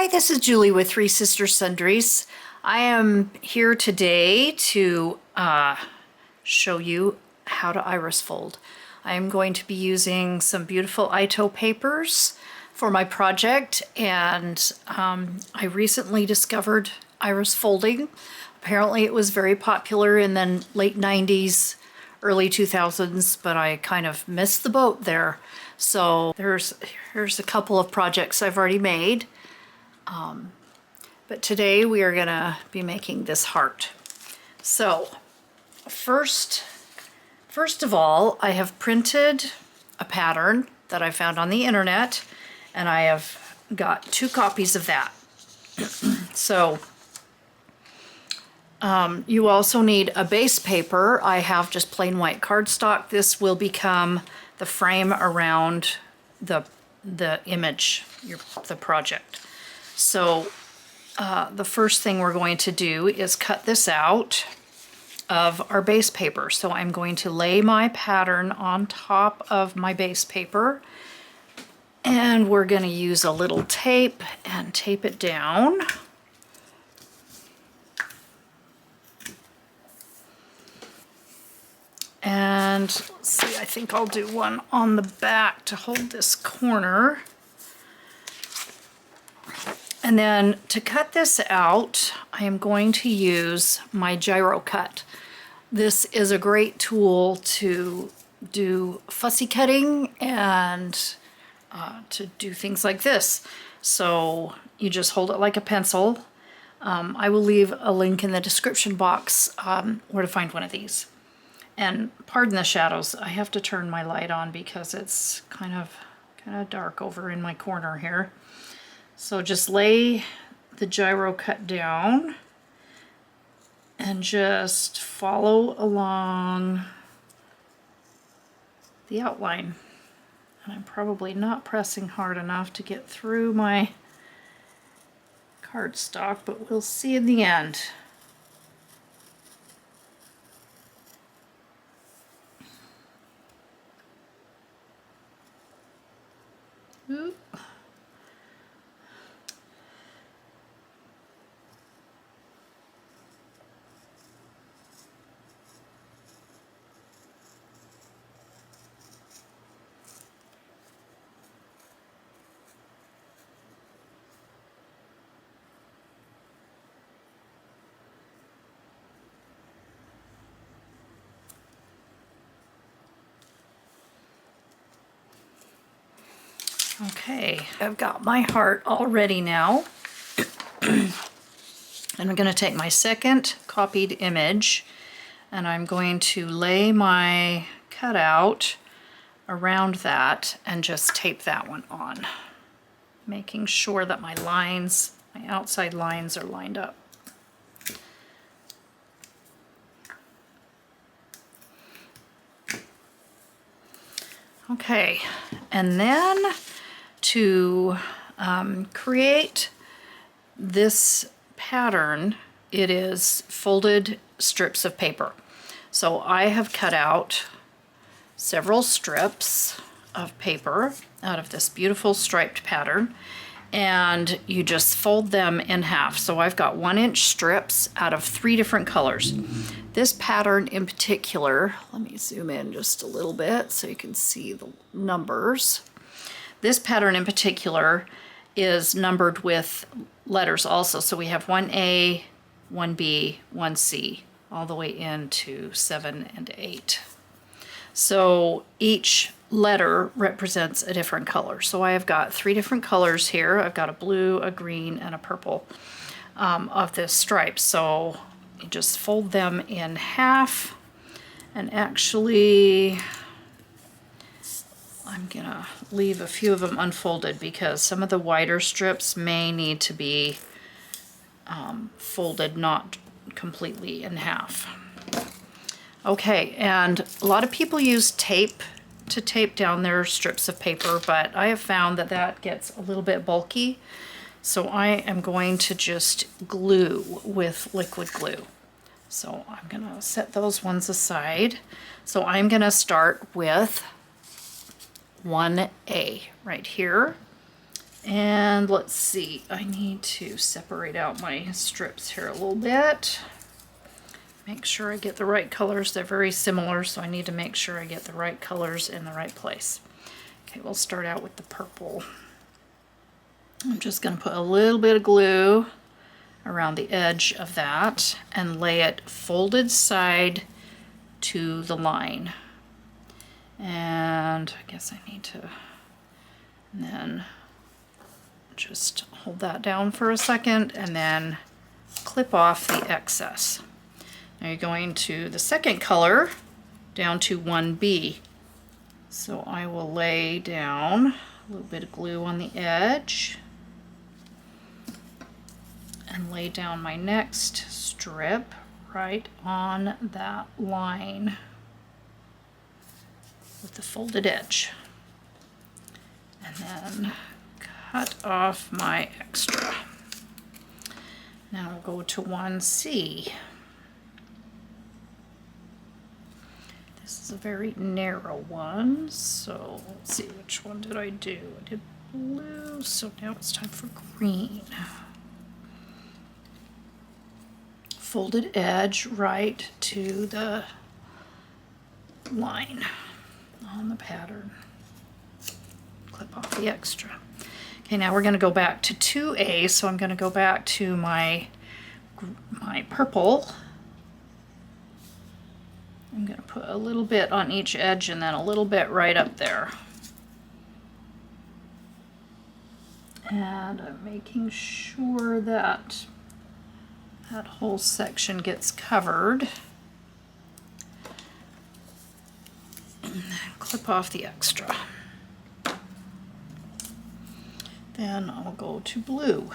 Hi, this is Julie with Three Sisters Sundries. I am here today to show you how to iris fold. I am going to be using some beautiful AITOH papers for my project, and I recently discovered iris folding. Apparently it was very popular in the late 90s, early 2000s, but I kind of missed the boat there. So here's a couple of projects I've already made. But today we are gonna be making this heart. So first of all, I have printed a pattern that I found on the internet, and I have got 2 copies of that. So you also need a base paper. I have just plain white cardstock. This will become the frame around the image, the project. So the first thing we're going to do is cut this out of our base paper. So I'm going to lay my pattern on top of my base paper, and we're going to use a little tape and tape it down. And let's see, I think I'll do one on the back to hold this corner. And then to cut this out, I am going to use my gyro cut. This is a great tool to do fussy cutting and to do things like this. So you just hold it like a pencil. I will leave a link in the description box where to find one of these. And pardon the shadows, I have to turn my light on because it's kind of dark over in my corner here. So just lay the gyro cut down and just follow along the outline. And I'm probably not pressing hard enough to get through my cardstock, but we'll see in the end. Oop. Okay, I've got my heart all ready now. And I'm going to take my second copied image and I'm going to lay my cutout around that and just tape that one on, making sure that my lines, my outside lines, are lined up. Okay, and then to create this pattern, it is folded strips of paper. So I have cut out several strips of paper out of this beautiful striped pattern, and you just fold them in half. So I've got 1-inch strips out of 3 different colors. This pattern in particular, let me zoom in just a little bit so you can see the numbers. This pattern in particular is numbered with letters also. So we have 1A, 1B, 1C, all the way into 7 and 8. So each letter represents a different color. So I have got 3 different colors here. I've got a blue, a green, and a purple of this stripe. So you just fold them in half, and actually I'm gonna leave a few of them unfolded because some of the wider strips may need to be folded not completely in half. Okay, and a lot of people use tape to tape down their strips of paper, but I have found that that gets a little bit bulky. So I am going to just glue with liquid glue. So I'm gonna set those ones aside. So I'm gonna start with 1A right here. And let's see, I need to separate out my strips here a little bit. Make sure I get the right colors. They're very similar, so I need to make sure I get the right colors in the right place. Okay, we'll start out with the purple. I'm just going to put a little bit of glue around the edge of that and lay it folded side to the line. And I guess I need to, and then just hold that down for a second and then clip off the excess. Now you're going to the second color down to 1B. So I will lay down a little bit of glue on the edge and lay down my next strip right on that line with the folded edge. And then cut off my extra. Now we'll go to 1C. This is a very narrow one, so let's see, which one did I do? I did blue, so now it's time for green. Folded edge right to the line on the pattern. Clip off the extra. Okay, now we're going to go back to 2A, so I'm going to go back to my purple. I'm going to put a little bit on each edge and then a little bit right up there. And I'm making sure that that whole section gets covered. And then clip off the extra. Then I'll go to blue.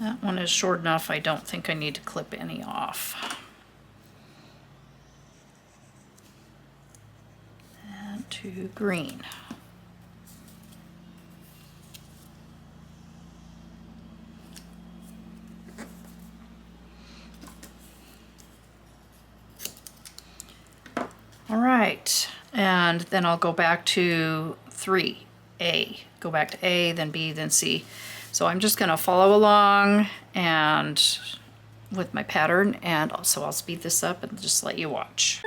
That one is short enough, I don't think I need to clip any off. And to green. All right, and then I'll go back to 3A. Go back to A, then B, then C. So I'm just going to follow along and with my pattern, and also I'll speed this up and just let you watch.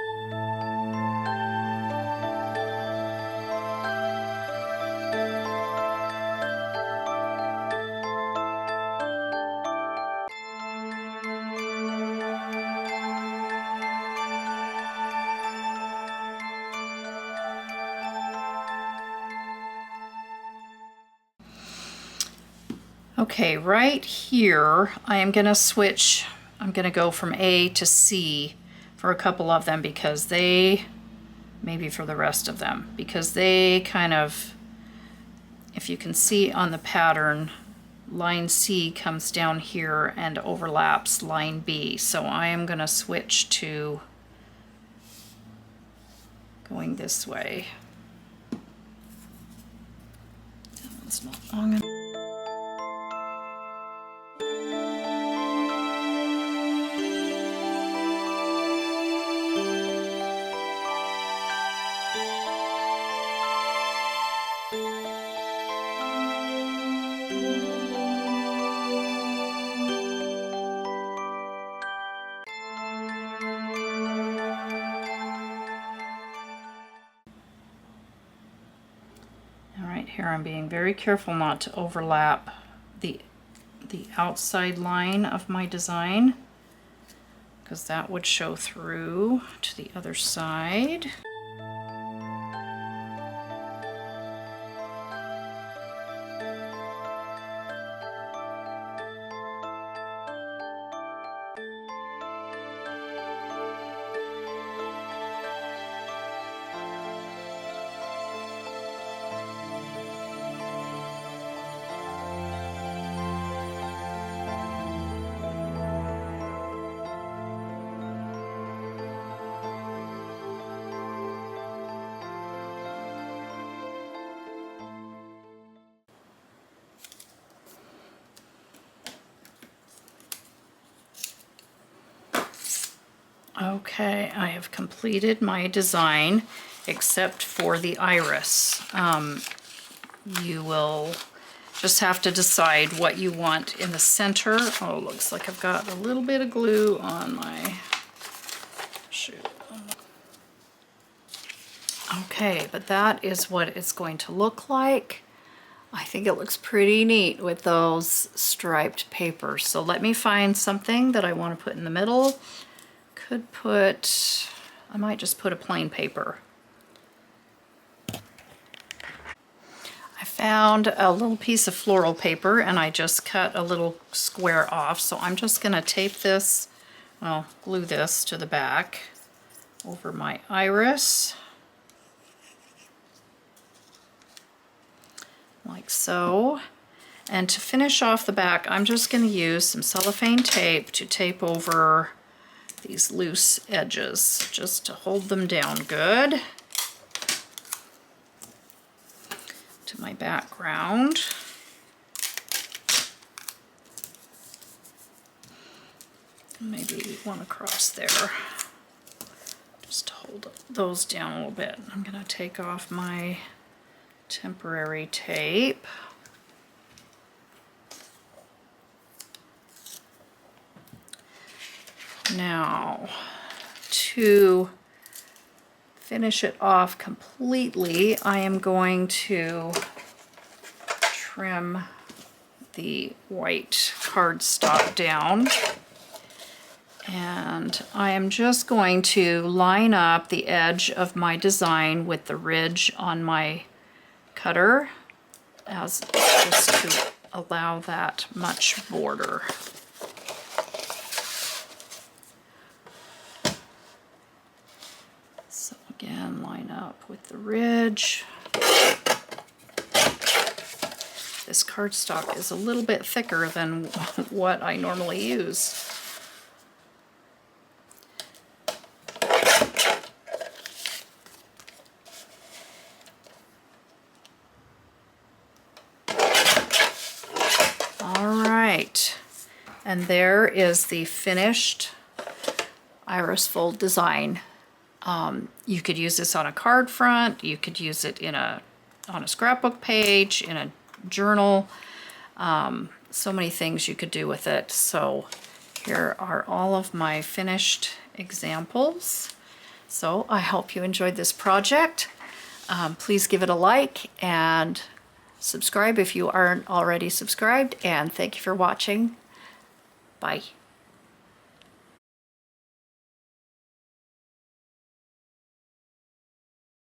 Okay, right here, I am going to switch. I'm going to go from A to C for a couple of them because they, maybe for the rest of them, because they kind of, if you can see on the pattern, line C comes down here and overlaps line B. So I am going to switch to going this way. That one's not long enough. Here I'm being very careful not to overlap the outside line of my design because that would show through to the other side. Okay, I have completed my design except for the iris. You will just have to decide what you want in the center. Oh, looks like I've got a little bit of glue on my shoot. Okay, but that is what it's going to look like. I think it looks pretty neat with those striped papers. So let me find something that I want to put in the middle. Could put, I might just put a plain paper. I found a little piece of floral paper and I just cut a little square off. So I'm just going to tape this, well, glue this to the back over my iris. Like so. And to finish off the back, I'm just going to use some cellophane tape to tape over these loose edges, just to hold them down good to my background. Maybe one across there, just to hold those down a little bit. I'm going to take off my temporary tape. Now, to finish it off completely, I am going to trim the white cardstock down. And I am just going to line up the edge of my design with the ridge on my cutter, as just to allow that much border. So again, line up with the ridge. This cardstock is a little bit thicker than what I normally use. And there is the finished iris fold design. You could use this on a card front, you could use it in on a scrapbook page, in a journal. So many things you could do with it. So here are all of my finished examples. So I hope you enjoyed this project. Please give it a like and subscribe if you aren't already subscribed, and thank you for watching. Bye.